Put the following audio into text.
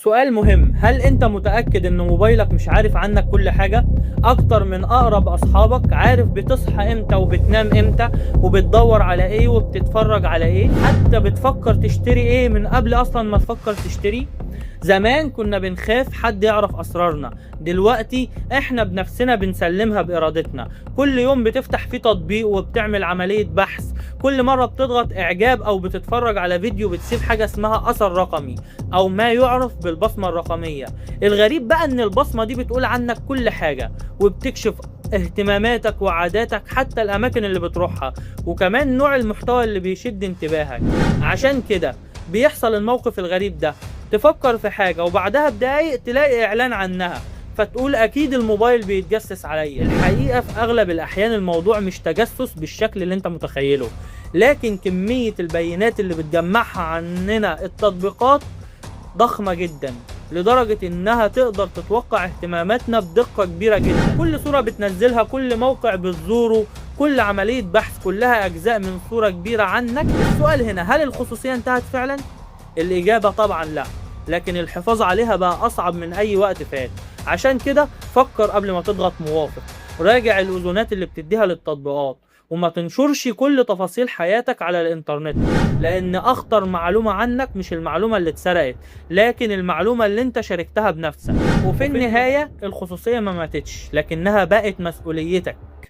سؤال مهم، هل انت متأكد ان موبايلك مش عارف عنك كل حاجة؟ اكتر من اقرب اصحابك عارف بتصحى امتى وبتنام امتى وبتدور على ايه وبتتفرج على ايه، حتى بتفكر تشتري ايه من قبل اصلا ما تفكر تشتري. زمان كنا بنخاف حد يعرف اسرارنا، دلوقتي احنا بنفسنا بنسلمها بارادتنا. كل يوم بتفتح فيه تطبيق وبتعمل عملية بحث، كل مرة بتضغط اعجاب او بتتفرج على فيديو بتسيب حاجة اسمها اثر رقمي او ما يعرف بالبصمة الرقمية. الغريب بقى ان البصمة دي بتقول عنك كل حاجة وبتكشف اهتماماتك وعاداتك، حتى الاماكن اللي بتروحها، وكمان نوع المحتوى اللي بيشد انتباهك. عشان كده بيحصل الموقف الغريب ده، تفكر في حاجة وبعدها بدقايق تلاقي اعلان عنها، فتقول اكيد الموبايل بيتجسس عليا. الحقيقة في اغلب الاحيان الموضوع مش تجسس بالشكل اللي انت متخيله، لكن كمية البيانات اللي بتجمعها عننا التطبيقات ضخمة جدا، لدرجة انها تقدر تتوقع اهتماماتنا بدقة كبيرة جدا. كل صورة بتنزلها، كل موقع بتزوره، كل عملية بحث، كلها اجزاء من صورة كبيرة عنك. السؤال هنا، هل الخصوصية انتهت فعلا؟ الاجابة طبعا لا، لكن الحفاظ عليها بقى اصعب من اي وقت فات. عشان كده فكر قبل ما تضغط موافق، راجع الاذونات اللي بتديها للتطبيقات، وما تنشرش كل تفاصيل حياتك على الانترنت، لان اخطر معلومة عنك مش المعلومة اللي اتسرقت، لكن المعلومة اللي انت شاركتها بنفسك. وفي النهاية الخصوصية ما ماتتش، لكنها بقت مسؤوليتك.